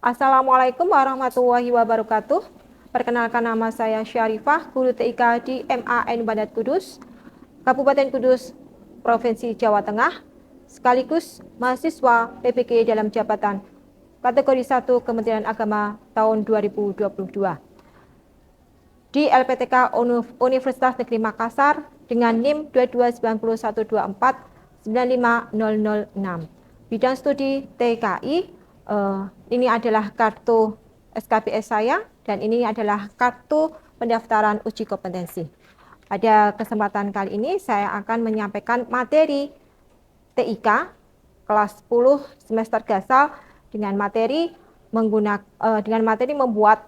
Assalamualaikum warahmatullahi wabarakatuh. Perkenalkan, nama saya Syarifah, guru TIK di MAN Bandar Kudus, Kabupaten Kudus, Provinsi Jawa Tengah, sekaligus mahasiswa PPG dalam jabatan kategori 1 Kementerian Agama tahun 2022 di LPTK Universitas Negeri Makassar dengan NIM 22912495006. Bidang studi TKI. Ini adalah kartu SKBS saya dan ini adalah kartu pendaftaran uji kompetensi. Pada kesempatan kali ini saya akan menyampaikan materi TIK kelas 10 semester gasal dengan materi membuat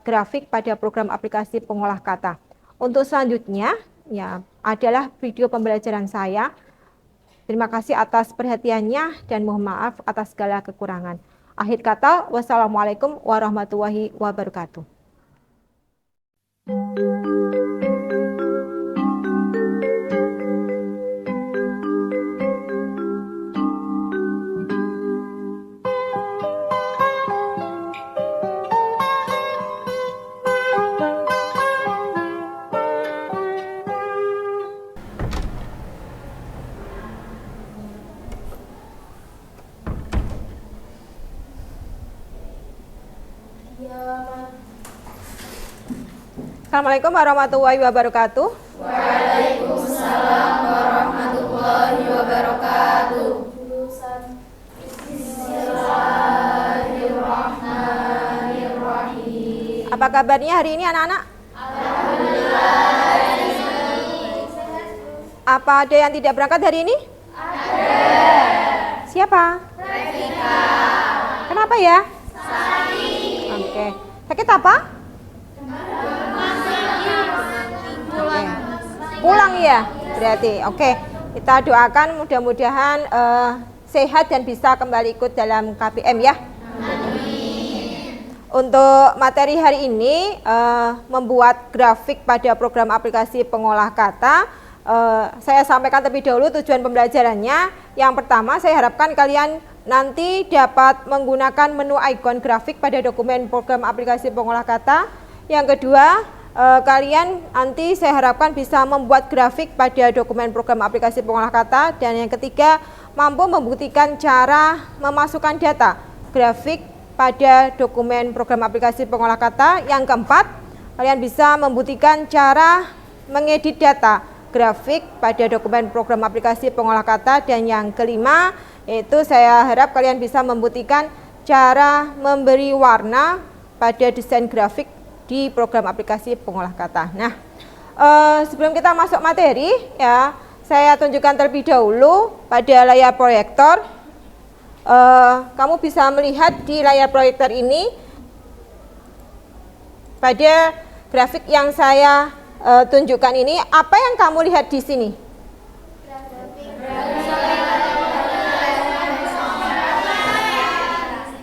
grafik pada program aplikasi pengolah kata. Untuk selanjutnya ya adalah video pembelajaran saya. Terima kasih atas perhatiannya dan mohon maaf atas segala kekurangan. Akhir kata, wassalamualaikum warahmatullahi wabarakatuh. Assalamualaikum warahmatullahi wabarakatuh. Waalaikumsalam warahmatullahi wabarakatuh. Bismillahirrahmanirrahim. Apa kabarnya hari ini anak-anak? Alhamdulillah. Apa ada yang tidak berangkat hari ini? Ada. Siapa? Rafika. Kenapa ya? Sakit. Oke. Sakit apa? Pulang ya berarti. Oke, kita doakan mudah-mudahan sehat dan bisa kembali ikut dalam KPM ya. Amin. Untuk materi hari ini membuat grafik pada program aplikasi pengolah kata. Saya sampaikan terlebih dahulu tujuan pembelajarannya. Yang pertama, saya harapkan kalian nanti dapat menggunakan menu ikon grafik pada dokumen program aplikasi pengolah kata. Yang kedua, kalian nanti saya harapkan bisa membuat grafik pada dokumen program aplikasi pengolah kata. Dan yang ketiga, mampu membuktikan cara memasukkan data grafik pada dokumen program aplikasi pengolah kata. Yang keempat, kalian bisa membuktikan cara mengedit data grafik pada dokumen program aplikasi pengolah kata. Dan yang kelima, yaitu saya harap kalian bisa membuktikan cara memberi warna pada desain grafik di program aplikasi pengolah kata. Nah, sebelum kita masuk materi ya, saya tunjukkan terlebih dahulu pada layar proyektor. Kamu bisa melihat di layar proyektor ini pada grafik yang saya tunjukkan ini, apa yang kamu lihat di sini?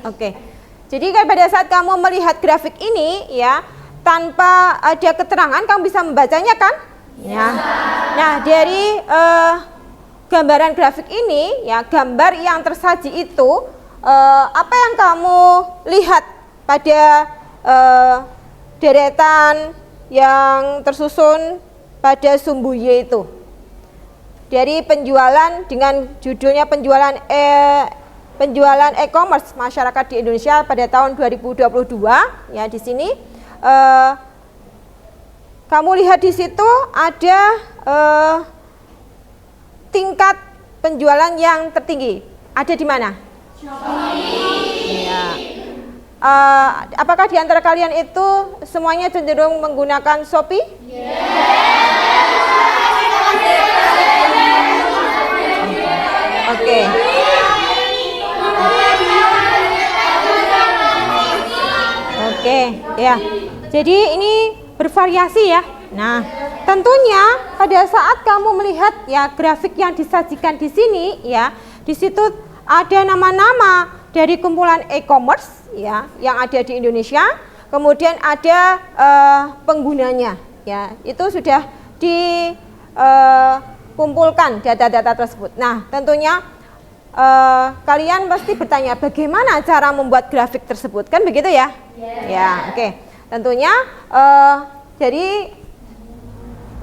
Oke. Jadi kan pada saat kamu melihat grafik ini ya, tanpa ada keterangan kamu bisa membacanya kan? Ya. Nah, dari gambaran grafik ini ya, gambar yang tersaji itu apa yang kamu lihat pada deretan yang tersusun pada sumbu Y itu? Dari penjualan dengan judulnya penjualan e-commerce masyarakat di Indonesia pada tahun 2022 ya. Di sini kamu lihat di situ ada tingkat penjualan yang tertinggi ada di mana? Shopee. Ya. Apakah di antara kalian itu semuanya cenderung menggunakan Shopee? Oke. Oke, ya. Jadi ini bervariasi ya. Nah, tentunya pada saat kamu melihat ya grafik yang disajikan di sini ya, di situ ada nama-nama dari kumpulan e-commerce ya yang ada di Indonesia. Kemudian ada penggunanya ya. Itu sudah dikumpulkan data-data tersebut. Nah, tentunya kalian pasti bertanya bagaimana cara membuat grafik tersebut, kan begitu ya? Ya, oke. Tentunya jadi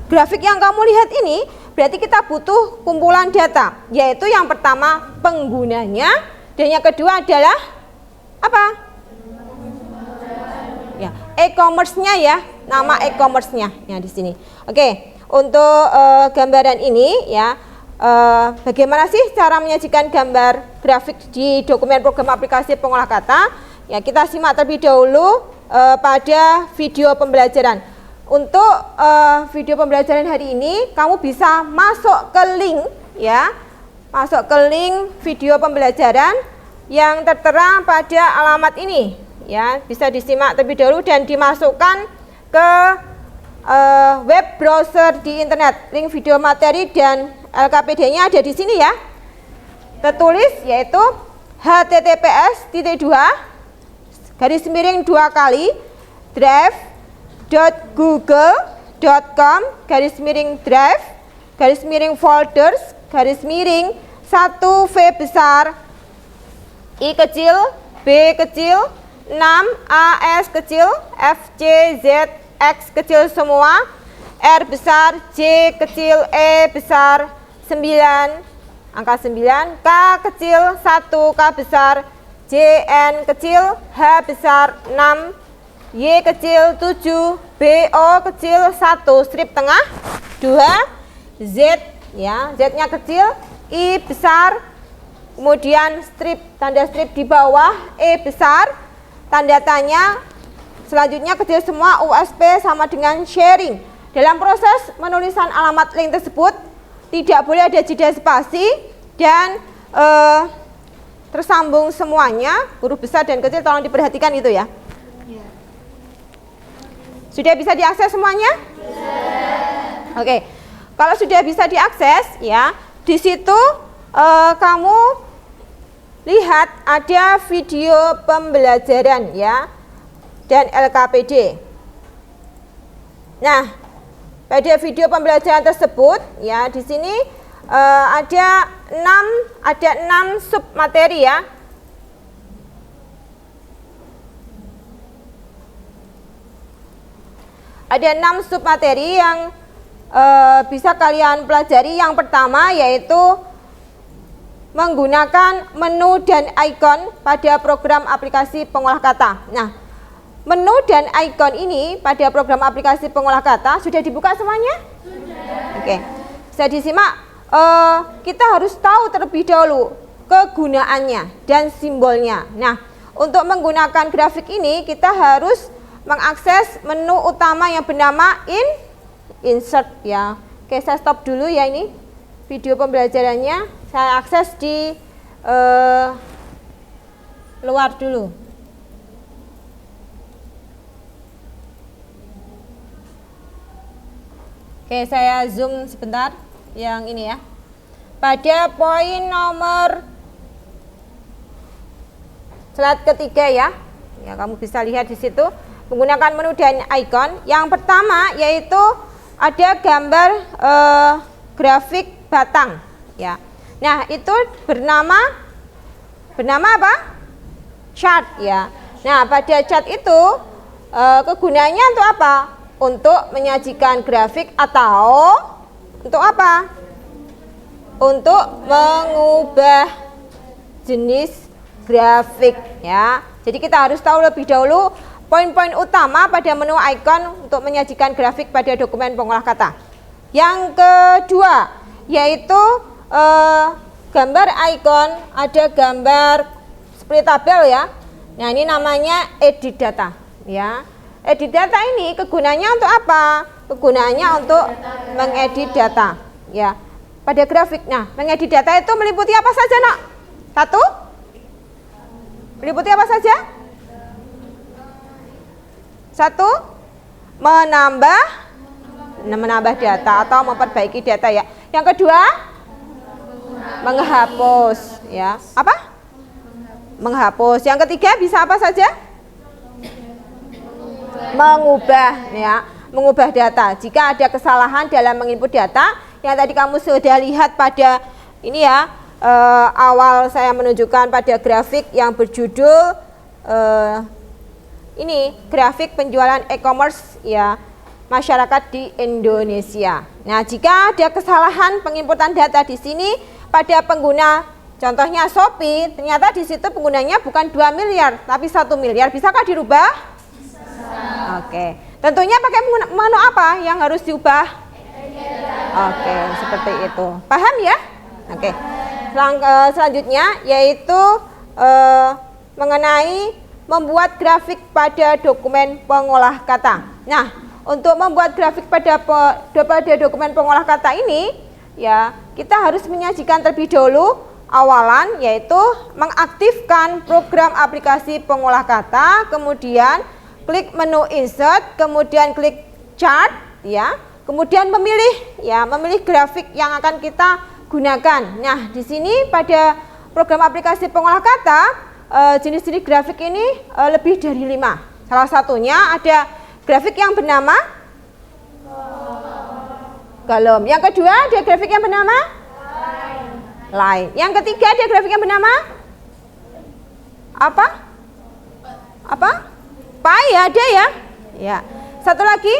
grafik yang kamu lihat ini berarti kita butuh kumpulan data, yaitu yang pertama penggunanya dan yang kedua adalah apa? Ya, e-commerce-nya ya, nama e-commerce-nya ya di sini. Oke, untuk gambaran ini ya, bagaimana sih cara menyajikan gambar grafik di dokumen program aplikasi pengolah kata? Ya, kita simak terlebih dahulu pada video pembelajaran. Untuk video pembelajaran hari ini, kamu bisa masuk ke link ya, masuk ke link video pembelajaran yang tertera pada alamat ini ya, bisa disimak terlebih dahulu dan dimasukkan ke web browser di internet. Link video materi dan LKPD-nya ada di sini ya, tertulis yaitu https://drive.google.com/drive/folders/1V besar I kecil B kecil 6 AS kecil FC Z X kecil semua R besar J kecil E besar 9 angka 9 K kecil 1 K besar JN kecil H besar 6 Y kecil 7 BO kecil 1 strip tengah 2 Z ya, Z nya kecil I besar, kemudian strip, tanda strip di bawah E besar, tanda tanya selanjutnya kecil semua, USP sama dengan sharing. Dalam proses penulisan alamat link tersebut tidak boleh ada jeda spasi dan tersambung semuanya, huruf besar dan kecil, tolong diperhatikan itu ya. Sudah bisa diakses semuanya? Oke, kalau sudah bisa diakses ya, di situ kamu lihat ada video pembelajaran ya dan LKPD. Nah, pada video pembelajaran tersebut ya di sini ada 6 sub materi ya. Ada 6 sub materi yang bisa kalian pelajari. Yang pertama yaitu menggunakan menu dan icon pada program aplikasi pengolah kata. Nah, menu dan icon ini pada program aplikasi pengolah kata sudah dibuka semuanya? Sudah. Oke, bisa disimak. Kita harus tahu terlebih dahulu kegunaannya dan simbolnya. Nah, untuk menggunakan grafik ini kita harus mengakses menu utama yang bernama insert ya. Oke, saya stop dulu ya ini video pembelajarannya. Saya akses di luar dulu. Oke, saya zoom sebentar yang ini ya. Pada poin nomor slide ketiga ya. Ya, kamu bisa lihat di situ menggunakan menu dan icon. Yang pertama yaitu ada gambar grafik batang ya. Nah, itu bernama apa? Chart ya. Nah, pada chart itu kegunaannya untuk apa? Untuk menyajikan grafik atau untuk apa? Untuk mengubah jenis grafik ya. Jadi kita harus tahu lebih dahulu poin-poin utama pada menu icon untuk menyajikan grafik pada dokumen pengolah kata. Yang kedua yaitu gambar icon, ada gambar seperti tabel ya. Nah, ini namanya edit data ya. Edit data ini kegunaannya untuk apa? Kegunaannya untuk mengedit data ya. Pada grafik. Nah, mengedit data itu meliputi apa saja, Nak? Satu? Meliputi apa saja? Satu, menambah data atau memperbaiki data ya. Yang kedua, menghapus ya. Apa? Menghapus. Yang ketiga bisa apa saja? Mengubah ya, mengubah data. Jika ada kesalahan dalam menginput data yang tadi kamu sudah lihat pada ini ya, awal saya menunjukkan pada grafik yang berjudul ini grafik penjualan e-commerce ya masyarakat di Indonesia. Nah, jika ada kesalahan penginputan data di sini pada pengguna, contohnya Shopee, ternyata di situ penggunanya bukan 2 miliar tapi 1 miliar, bisakah dirubah? Bisa. Oke. Tentunya pakai menu apa yang harus diubah? Oke, seperti itu. Paham ya? Oke. Selanjutnya yaitu mengenai membuat grafik pada dokumen pengolah kata. Nah, untuk membuat grafik pada dokumen pengolah kata ini, ya kita harus menyajikan terlebih dahulu awalan, yaitu mengaktifkan program aplikasi pengolah kata, kemudian klik menu insert, kemudian klik chart, ya, kemudian memilih grafik yang akan kita gunakan. Nah, di sini pada program aplikasi pengolah kata, jenis-jenis grafik ini lebih dari 5. Salah satunya ada grafik yang bernama kolom. Yang kedua ada grafik yang bernama line. Yang ketiga ada grafik yang bernama apa? Pie ada ya? Ya. Satu lagi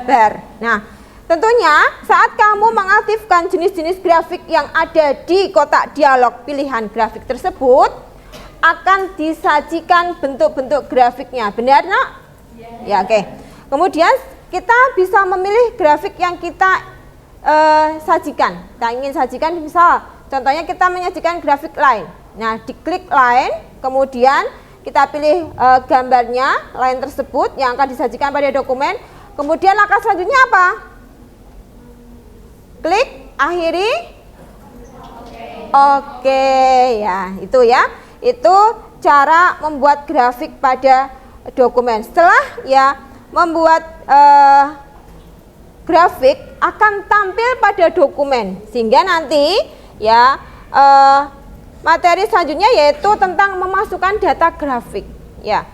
bar. Nah, tentunya saat kamu mengaktifkan jenis-jenis grafik yang ada di kotak dialog pilihan grafik tersebut, akan disajikan bentuk-bentuk grafiknya. Benar, Nak? Ya, oke. Kemudian kita bisa memilih grafik yang kita sajikan. Kita ingin sajikan, misal contohnya kita menyajikan grafik line. Nah, diklik line, kemudian kita pilih gambarnya, line tersebut yang akan disajikan pada dokumen. Kemudian langkah selanjutnya apa? Klik akhiri. Oke, ya, itu ya. Itu cara membuat grafik pada dokumen. Setelah ya membuat grafik akan tampil pada dokumen, sehingga nanti ya materi selanjutnya yaitu tentang memasukkan data grafik ya.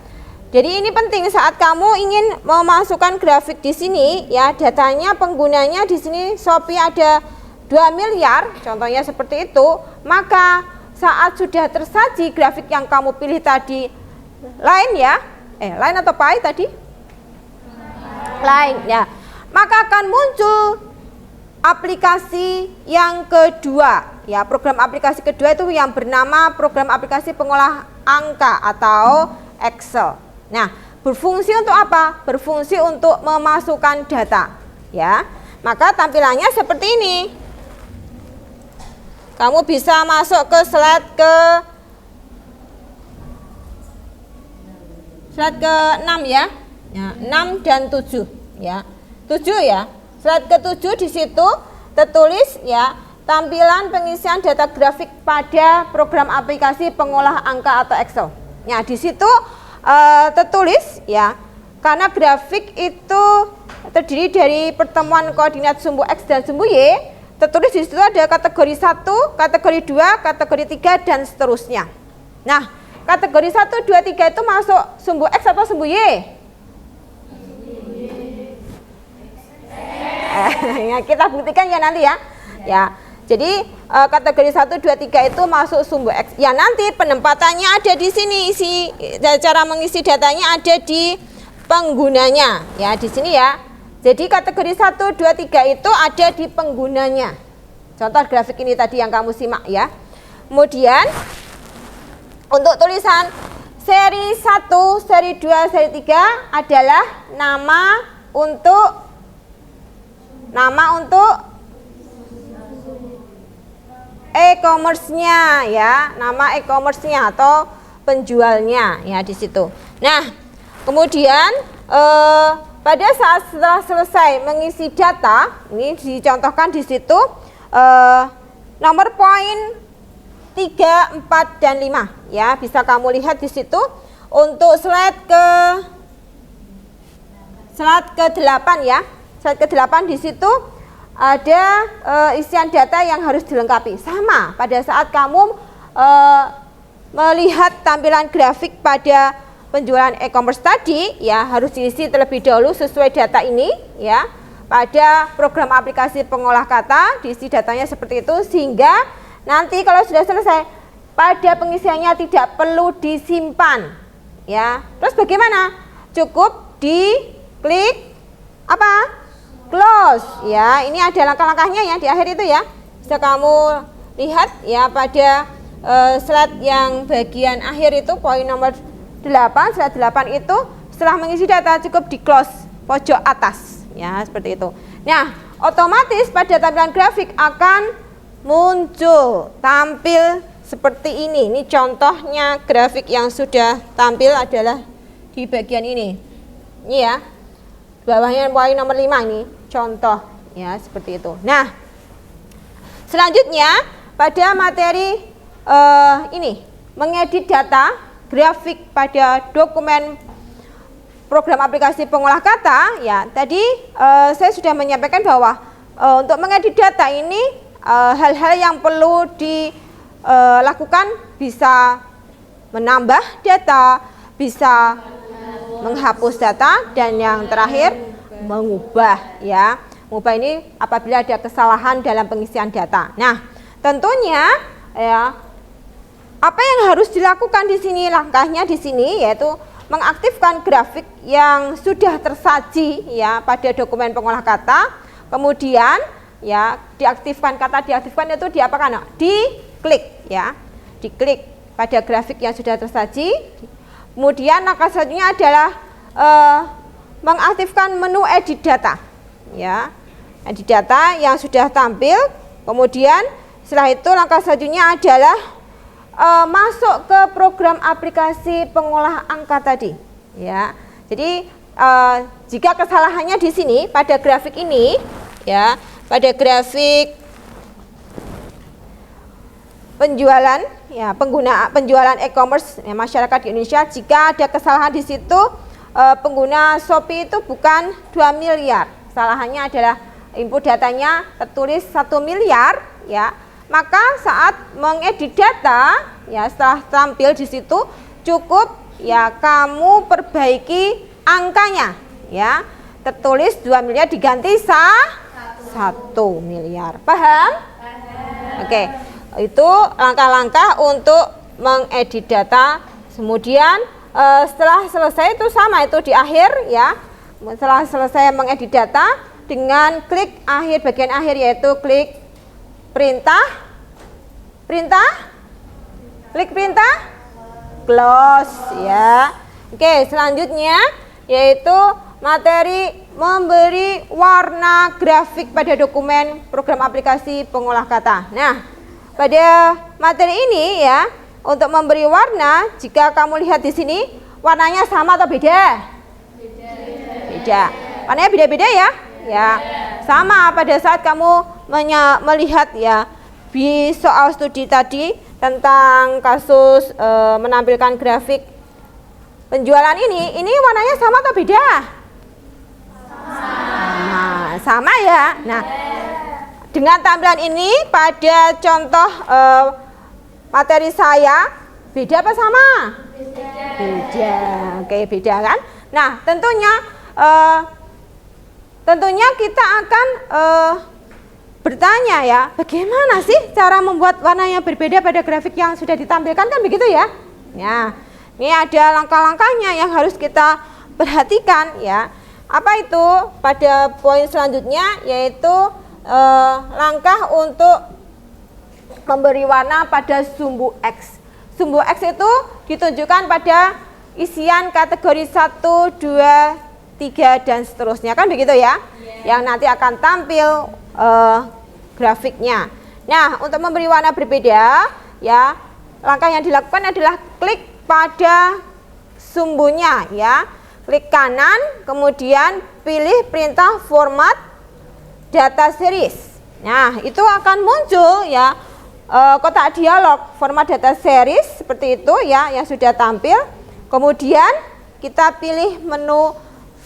Jadi ini penting saat kamu ingin memasukkan grafik di sini ya, datanya penggunanya di sini Shopee ada 2 miliar contohnya seperti itu, maka saat sudah tersaji grafik yang kamu pilih tadi line ya, line atau pie tadi? Line ya. Maka akan muncul aplikasi yang kedua ya, program aplikasi kedua itu yang bernama program aplikasi pengolah angka atau Excel. Nah, berfungsi untuk apa? Berfungsi untuk memasukkan data ya. Maka tampilannya seperti ini. Kamu bisa masuk ke slide ke-6 ya. Ya, 6 dan 7 ya. 7 ya. Slide ke-7 di situ tertulis ya, tampilan pengisian data grafik pada program aplikasi pengolah angka atau Excel. Ya, di situ tertulis ya, karena grafik itu terdiri dari pertemuan koordinat sumbu X dan sumbu Y, tertulis di situ ada kategori 1, kategori 2, kategori 3 dan seterusnya. Nah, kategori 1, 2, 3 itu masuk sumbu X atau sumbu Y? Ya, kita buktikan ya nanti ya. Ya. Jadi kategori 1, 2, 3 itu masuk sumbu X. Ya, nanti penempatannya ada di sini, cara mengisi datanya ada di penggunanya. Ya, di sini ya. Jadi kategori 1, 2, 3 itu ada di penggunanya. Contoh grafik ini tadi yang kamu simak ya. Kemudian untuk tulisan seri 1, seri 2, seri 3 adalah nama untuk e-commerce-nya ya, nama e-commerce-nya atau penjualnya ya di situ. Nah, kemudian pada saat setelah selesai mengisi data, ini dicontohkan di situ nomor poin 3, 4 dan 5 ya, bisa kamu lihat di situ. Untuk slide ke-8 ya. Slide ke-8 di situ ada isian data yang harus dilengkapi. Sama pada saat kamu melihat tampilan grafik pada penjualan e-commerce tadi ya, harus diisi terlebih dahulu sesuai data ini ya. Pada program aplikasi pengolah kata diisi datanya seperti itu, sehingga nanti kalau sudah selesai pada pengisiannya tidak perlu disimpan ya. Terus bagaimana? Cukup diklik apa? Close ya. Ini ada langkah-langkahnya ya di akhir itu ya. Bisa kamu lihat ya pada slide yang bagian akhir itu poin nomor 8, slide 8 itu setelah mengisi data cukup di close pojok atas ya, seperti itu. Nah, otomatis pada tampilan grafik akan muncul tampil seperti ini. Ini contohnya grafik yang sudah tampil adalah di bagian ini. Ini ya. Bawahnya poin nomor 5 ini contoh ya, seperti itu. Nah, selanjutnya pada materi ini mengedit data grafik pada dokumen program aplikasi pengolah kata ya. Tadi saya sudah menyampaikan bahwa untuk mengedit data ini hal-hal yang perlu dilakukan bisa menambah data, bisa menghapus data, dan yang terakhir mengubah ya. Mengubah ini apabila ada kesalahan dalam pengisian data. Nah, tentunya ya apa yang harus dilakukan di sini, langkahnya di sini yaitu mengaktifkan grafik yang sudah tersaji ya pada dokumen pengolah kata. Kemudian ya diaktifkan, kata diaktifkan itu diapakan? Diklik ya. Diklik pada grafik yang sudah tersaji. Kemudian langkah selanjutnya adalah mengaktifkan menu edit data ya. Edit data yang sudah tampil. Kemudian setelah itu langkah selanjutnya adalah masuk ke program aplikasi pengolah angka tadi ya. Jadi jika kesalahannya di sini pada grafik ini ya, pada grafik penjualan ya, penjualan e-commerce ya, masyarakat di Indonesia, jika ada kesalahan di situ pengguna Shopee itu bukan 2 miliar, kesalahannya adalah input datanya tertulis 1 miliar ya, maka saat mengedit data ya, setelah tampil di situ cukup ya kamu perbaiki angkanya ya, tertulis 2 miliar diganti 1 miliar. Paham? Oke. Itu langkah-langkah untuk mengedit data. Kemudian setelah selesai itu sama, itu di akhir ya. Setelah selesai mengedit data dengan klik akhir, bagian akhir yaitu klik perintah, klik perintah, close ya. Oke, selanjutnya yaitu materi memberi warna grafik pada dokumen program aplikasi pengolah kata. Nah, pada materi ini ya, untuk memberi warna, jika kamu lihat di sini, warnanya sama atau beda? Beda. Warnanya beda-beda ya? Ya, sama pada saat kamu melihat ya di soal studi tadi tentang kasus menampilkan grafik penjualan ini warnanya sama atau beda? Sama ya. Nah, dengan tampilan ini pada contoh materi saya beda apa sama? Beda. Oke, beda kan? Nah, tentunya kita akan bertanya ya, bagaimana sih cara membuat warna yang berbeda pada grafik yang sudah ditampilkan, kan begitu ya? Nah, ini ada langkah-langkahnya yang harus kita perhatikan ya. Apa itu? Pada poin selanjutnya yaitu langkah untuk memberi warna pada sumbu X. Sumbu X itu ditunjukkan pada isian kategori 1, 2, 3 dan seterusnya, kan begitu ya? Yang nanti akan tampil grafiknya. Nah, untuk memberi warna berbeda ya, langkah yang dilakukan adalah klik pada sumbunya ya. Klik kanan, kemudian pilih perintah format data series. Nah, itu akan muncul ya kotak dialog format data series seperti itu ya, yang sudah tampil. Kemudian kita pilih menu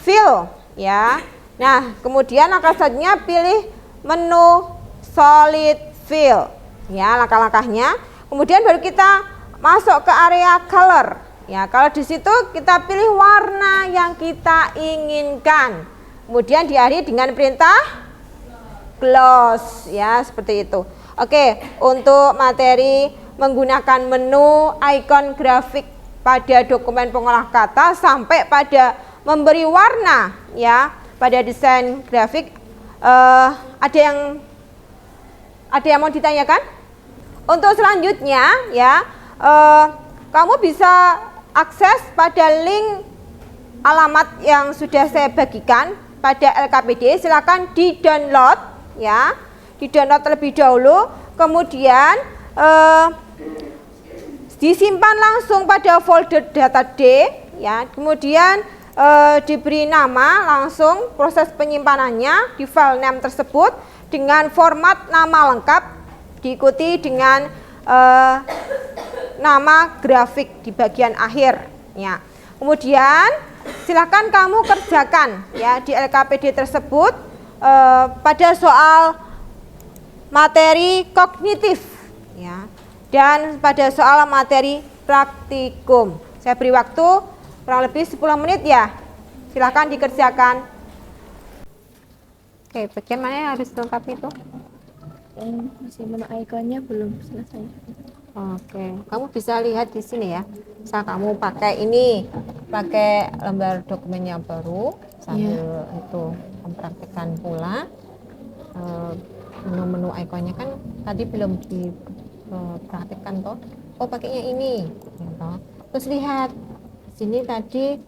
fill ya. Nah, kemudian langkah selanjutnya pilih menu solid fill ya, langkah-langkahnya. Kemudian baru kita masuk ke area color ya. Kalau di situ kita pilih warna yang kita inginkan. Kemudian diakhiri dengan perintah close ya, seperti itu. Oke, untuk materi menggunakan menu icon grafik pada dokumen pengolah kata sampai pada memberi warna ya pada desain grafik. Ada yang mau ditanyakan? Untuk selanjutnya ya, kamu bisa akses pada link alamat yang sudah saya bagikan pada LKPD. Silakan di-download ya, di-download terlebih dahulu, kemudian disimpan langsung pada folder data D ya, kemudian diberi nama langsung proses penyimpanannya di file name tersebut dengan format nama lengkap diikuti dengan nama grafik di bagian akhir ya. Kemudian silakan kamu kerjakan ya di LKPD tersebut pada soal materi kognitif ya dan pada soal materi praktikum. Saya beri waktu kurang lebih 10 menit ya. Silakan dikerjakan. Oke, bagian mana yang harus lengkap itu? Masih menu ikonnya belum selesai. Oke, kamu bisa lihat di sini ya. Misal kamu pakai ini, pakai lembar dokumen yang baru, sambil itu mempraktikkan pula menu-menu ikonnya kan tadi belum dipraktikkan toh. Oh, pakainya ini, gitu. Terus lihat di sini tadi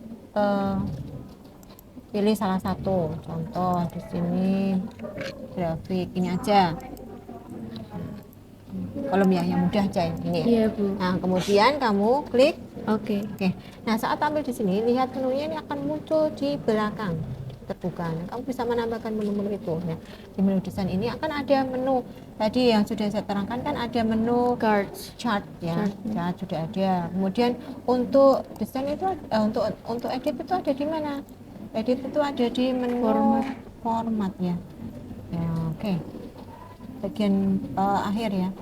pilih salah satu. Contoh di sini grafik ini aja. Kolom ya yang mudah aja ini. Iya, Bu. Nah, kemudian kamu klik. Oke. Oke. Nah, saat tampil di sini, lihat menunya ini akan muncul di belakang terbuka. Nah, kamu bisa menambahkan menu-menu itu. Nah, di menu desain ini akan ada menu tadi yang sudah saya terangkan kan ada menu chart ya. Chart sudah ada. Kemudian untuk desain itu untuk edit itu ada di mana? Edit itu ada di menu format ya. Ya, oke. Bagian akhir ya.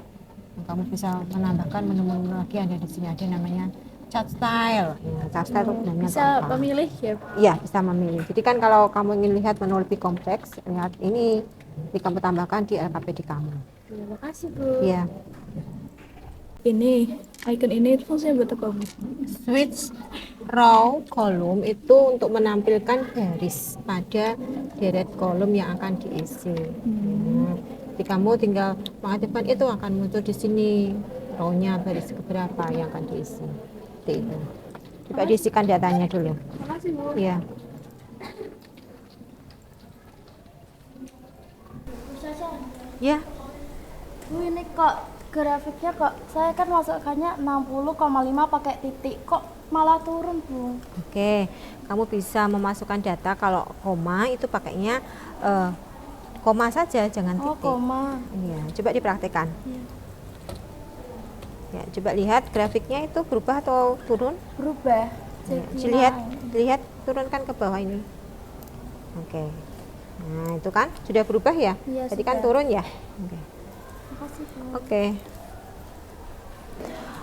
Kamu bisa menambahkan menu-menu lagi ada di sini, ada namanya chart style. Ya, chart style itu namanya Bisa memilih ya? Iya, bisa memilih. Jadi kan kalau kamu ingin lihat menu lebih kompleks, lihat ini, jadi kamu tambahkan di LKPD kamu. Terima kasih, Bu. Iya. Ini icon ini fungsinya buat apa, Bu? Switch row column itu untuk menampilkan garis pada deret kolom yang akan diisi. Jadi kamu tinggal mengaktifkan itu akan muncul di sini row-nya baris keberapa yang akan diisi. Seperti itu. Coba diisikan datanya dulu. Terima kasih, Bu. Iya. Ya. Bu, ini kok grafiknya kok saya kan masukkannya 60,5 pakai titik kok malah turun, Bu. Oke, kamu bisa memasukkan data kalau koma itu pakainya koma saja, jangan Oh, titik. koma. Iya, coba dipraktekkan. Iya. Ya, coba lihat grafiknya itu berubah atau turun? Berubah. Ya, Jadi lihat turunkan ke bawah ini. Oke. Nah, itu kan sudah berubah ya? Iya, Jadi kan sudah. turun ya? Oke. Makasih, Bu. Oke.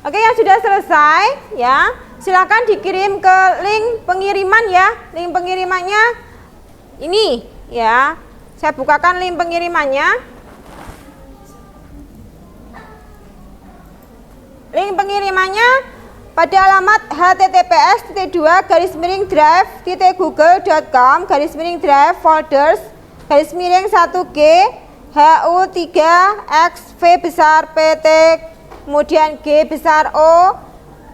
Oke, yang sudah selesai ya, silakan dikirim ke link pengiriman ya. Link pengirimannya ini ya. Saya bukakan link pengirimannya. Link pengirimannya pada alamat https://drive.google.com/drive folders/1G HU3XV besar PT, kemudian G besar O,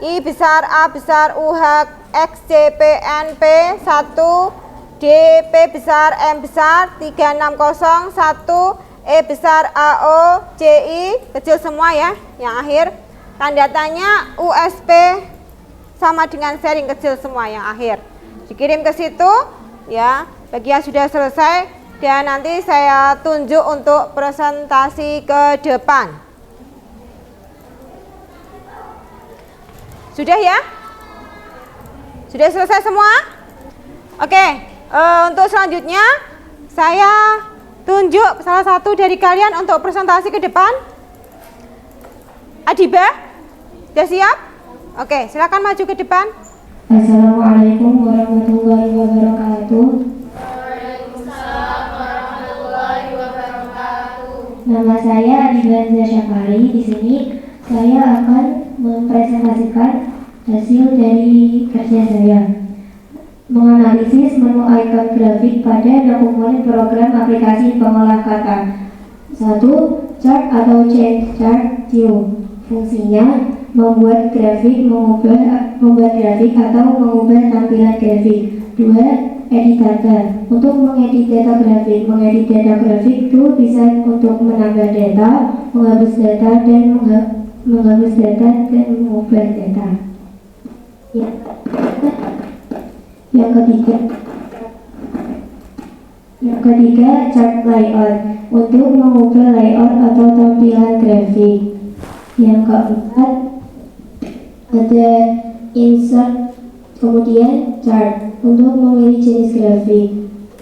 I besar A besar UH XJPNP 1, DP besar M besar 3601, E besar AO CI kecil semua ya yang akhir. Tanda tanya USP sama dengan sharing kecil semua yang akhir. Dikirim ke situ ya bagi yang sudah selesai dan nanti saya tunjuk untuk presentasi ke depan. Sudah ya? Sudah selesai semua? Oke, untuk selanjutnya saya tunjuk salah satu dari kalian untuk presentasi ke depan. Adiba? Sudah siap? Oke, silakan maju ke depan. Assalamualaikum warahmatullahi wabarakatuh. Nama saya Adibanza Syafari. Di sini saya akan mempresentasikan hasil dari kerja saya. Menganalisis menu icon grafik pada dokumen program aplikasi pengolah kata. 1. Chart atau change chart view. Fungsinya membuat grafik atau mengubah tampilan grafik. 2. Edit data. Untuk mengedit data grafik. Mengedit data grafik itu bisa untuk menambah data, menghapus data dan menghapus data dan mengubah data. Yang ketiga, chart layout untuk mengubah layout atau tampilan grafik. Yang keempat, ada insert kemudian chart untuk memilih jenis grafik.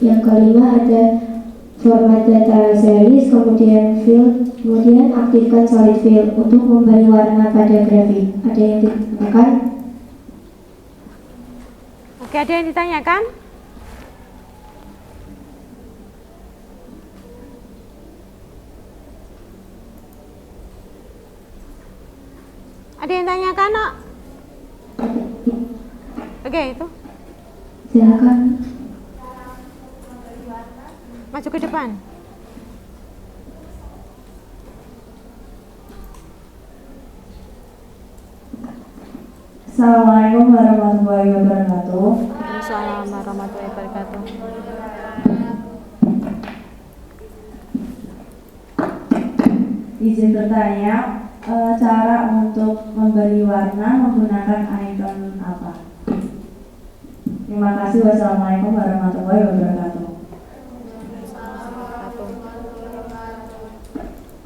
Yang kelima ada format data series, kemudian fill, kemudian aktifkan solid fill untuk memberi warna pada grafik. Ada yang ditanyakan? Oke, ada yang ditanyakan? Ada yang tanyakan, Nak? Oke, itu. Silakan. Maju ke depan. Assalamualaikum warahmatullahi wabarakatuh. Assalamualaikum warahmatullahi wabarakatuh. Izin bertanya, cara untuk memberi warna menggunakan icon apa? Terima kasih. Wassalamualaikum warahmatullahi wabarakatuh.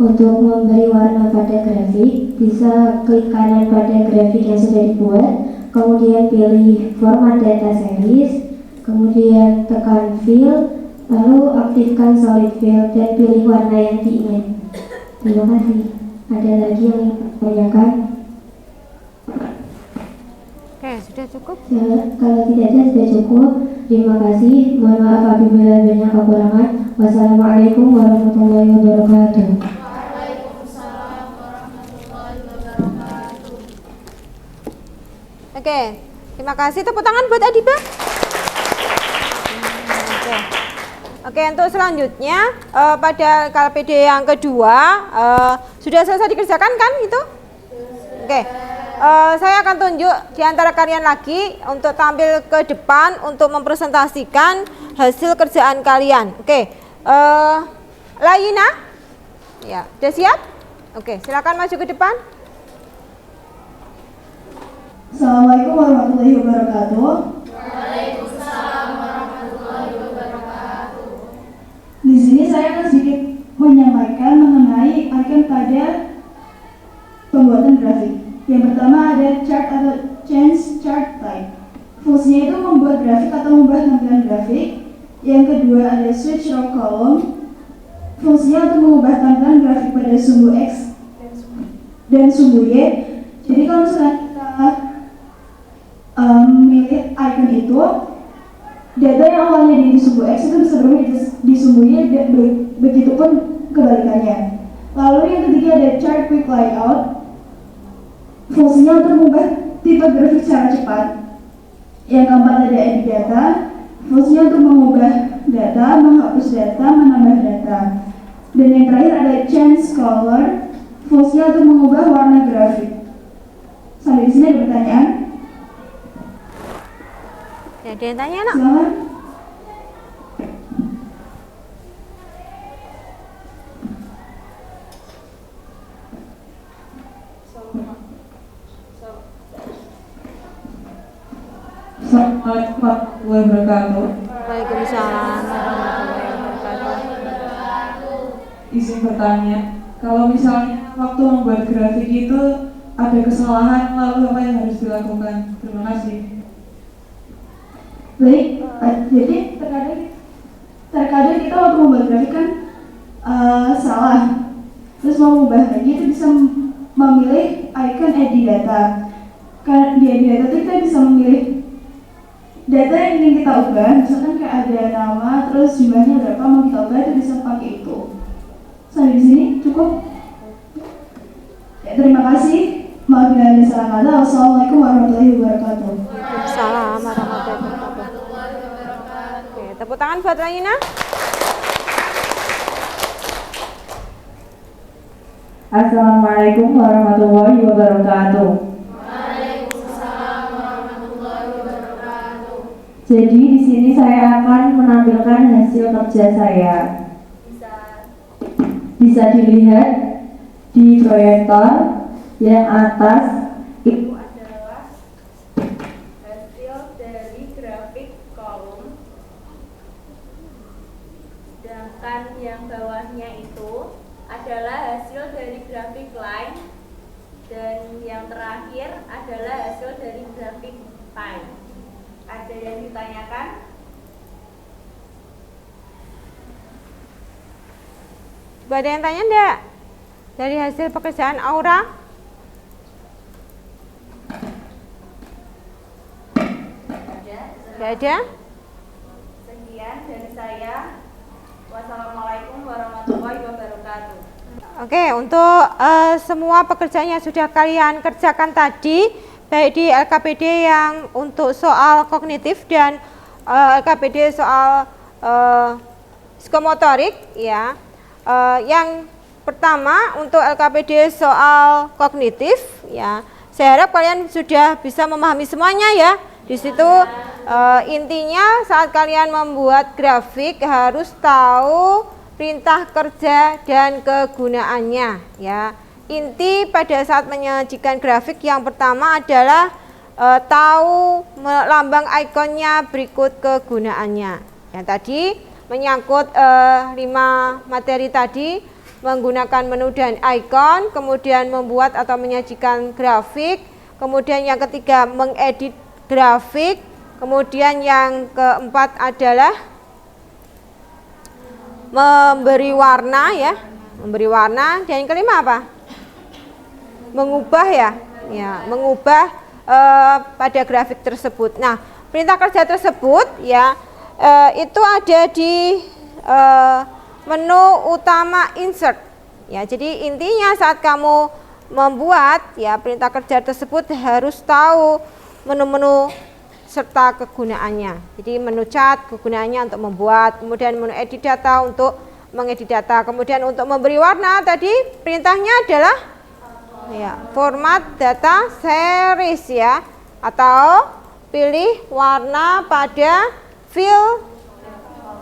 Untuk memberi warna pada grafik, bisa klik kanan pada grafik yang sudah dibuat, kemudian pilih format data series, kemudian tekan fill, lalu aktifkan solid fill dan pilih warna yang diinginkan. Terima kasih. Ada lagi yang ingin ditanyakan? Oke, sudah cukup. Ya, kalau tidak ada sudah cukup. Terima kasih. Mohon maaf apabila banyak kekurangan. Wassalamualaikum warahmatullahi wabarakatuh. Oke, terima kasih. Tepuk tangan buat Adiba. Oke, untuk selanjutnya pada KPD yang kedua sudah selesai dikerjakan kan itu? Oke, saya akan tunjuk di antara kalian lagi untuk tampil ke depan untuk mempresentasikan hasil kerjaan kalian. Oke, Layina, ya, sudah siap? Oke, silakan maju ke depan. Assalamualaikum warahmatullahi wabarakatuh. Di sini saya akan sedikit menyampaikan mengenai icon pada pembuatan grafik. Yang pertama ada chart atau change chart type. Fungsinya itu membuat grafik atau mengubah tampilan grafik. Yang kedua ada switch row column. Fungsinya untuk mengubah tampilan grafik pada sumbu X dan sumbu Y. Jadi kalau misalnya kita memilih icon itu, data yang awalnya di sumbu X itu bisa berubah di sumbu Y, begitupun kebalikannya. Lalu yang ketiga ada chart quick layout. Fungsinya untuk mengubah tipe grafik secara cepat. Yang keempat ada edit data. Fungsinya untuk mengubah data, menghapus data, menambah data. Dan yang terakhir ada change color. Fungsinya untuk mengubah warna grafik. Sampai di sini ada pertanyaan? Ya, ada yang tanya, Nak? Silakan. Assalamualaikum warahmatullahi wabarakatuh. Waalaikumsalam warahmatullahi wabarakatuh. Izin bertanya, kalau misalnya waktu membuat grafik itu ada kesalahan, lalu apa yang harus dilakukan? Terima kasih. Baik, jadi terkadang kita waktu membuat grafik kan salah. Terus mau mengubah lagi itu bisa memilih icon edit data. Karena di edit data itu kita bisa memilih data yang ingin kita ubah. Misalkan kayak ada nama, terus jumlahnya berapa mau kita ubah, itu bisa pakai itu. Sampai di sini cukup. Ya, terima kasih. Maaf bila ada salah kata. Wassalamualaikum warahmatullahi wabarakatuh. Waalaikumsalam warahmatullahi wabarakatuh. Oke, tepuk tangan buat Raina. Assalamualaikum warahmatullahi wabarakatuh. Jadi di sini saya akan menampilkan hasil kerja saya. Bisa dilihat di proyektor yang atas itu adalah hasil dari grafik kolom. Sedangkan yang bawahnya itu adalah hasil dari grafik line, dan yang terakhir adalah hasil dari grafik pie. Ada yang ditanyakan? Ada yang tanya enggak? Dari hasil pekerjaan Aura? Enggak ada? Sekian dari saya. Wassalamualaikum warahmatullahi wabarakatuh. Oke, untuk semua pekerjaan yang sudah kalian kerjakan tadi, baik di LKPD yang untuk soal kognitif dan LKPD soal psikomotorik, ya. Yang pertama untuk LKPD soal kognitif, ya. Saya harap kalian sudah bisa memahami semuanya, ya. Di situ intinya saat kalian membuat grafik harus tahu perintah kerja dan kegunaannya, ya. Inti pada saat menyajikan grafik yang pertama adalah tahu lambang ikonnya, berikut kegunaannya. Yang tadi menyangkut 5 materi tadi, menggunakan menu dan ikon, kemudian membuat atau menyajikan grafik, kemudian yang ketiga mengedit grafik, kemudian yang keempat adalah memberi warna, ya, memberi warna, dan yang kelima apa? Mengubah, ya, mengubah pada grafik tersebut. Nah, perintah kerja tersebut, ya, itu ada di menu utama insert, ya. Jadi intinya saat kamu membuat, ya, perintah kerja tersebut harus tahu menu-menu serta kegunaannya. Jadi menu cat kegunaannya untuk membuat, kemudian menu edit data untuk mengedit data, kemudian untuk memberi warna tadi perintahnya adalah, ya, format data series, ya, atau pilih warna pada fill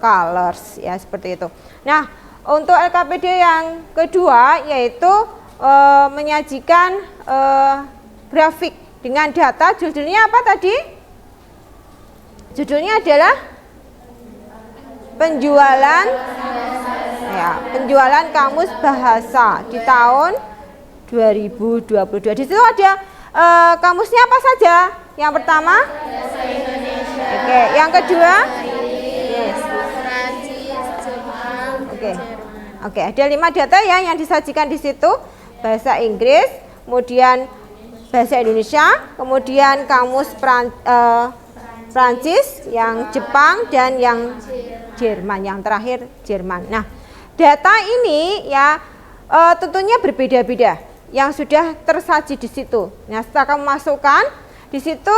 colors, ya, seperti itu. Nah, untuk LKPD yang kedua yaitu menyajikan grafik dengan data. Judulnya apa tadi? Judulnya adalah penjualan, ya, penjualan kamus bahasa di tahun 2022. Di situ ada kamusnya apa saja? Yang pertama, oke, yang kedua, yes, oke, ada 5 data, ya, yang disajikan di situ. Bahasa Inggris, kemudian bahasa Indonesia, kemudian kamus Prancis, yang Jepang, dan yang Jerman, yang terakhir Jerman. Nah, data ini, ya, tentunya berbeda-beda yang sudah tersaji di situ. Nah, setelah kamu masukkan di situ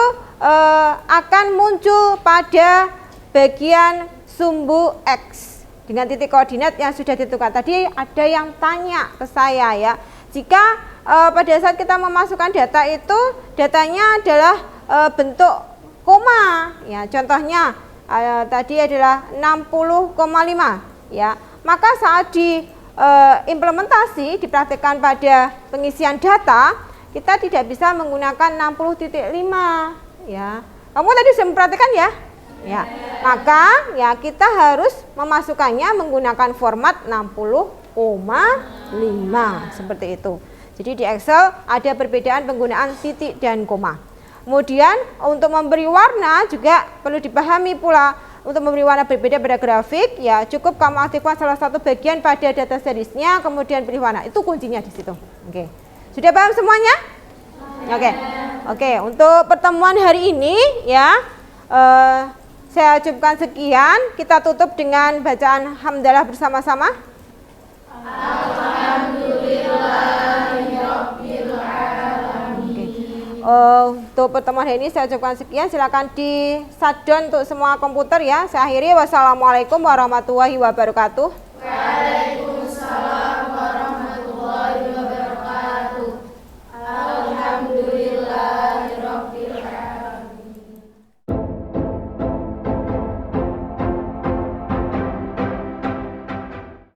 akan muncul pada bagian sumbu X dengan titik koordinat yang sudah ditentukan. Tadi ada yang tanya ke saya, ya, jika pada saat kita memasukkan data itu datanya adalah bentuk koma, ya, contohnya tadi adalah 60,5, ya, maka saat diimplementasi dipraktikkan pada pengisian data, kita tidak bisa menggunakan 60,5, ya. Kamu tadi sudah memperhatikan, ya, ya, maka, ya, kita harus memasukkannya menggunakan format 60,5 seperti itu. Jadi di Excel ada perbedaan penggunaan titik dan koma. Kemudian untuk memberi warna juga perlu dipahami pula. Untuk memberi warna berbeda pada grafik, ya, cukup kamu aktifkan salah satu bagian pada data seriesnya, kemudian pilih warna. Itu kuncinya di situ. Oke, sudah paham semuanya? Oke, untuk pertemuan hari ini, ya, saya cukupkan sekian. Kita tutup dengan bacaan hamdalah bersama-sama. Untuk pertemuan hari ini saya ucapkan sekian. Silakan di shutdown untuk semua komputer ya. Saya akhiri. Wassalamualaikum warahmatullahi wabarakatuh. Waalaikumsalam.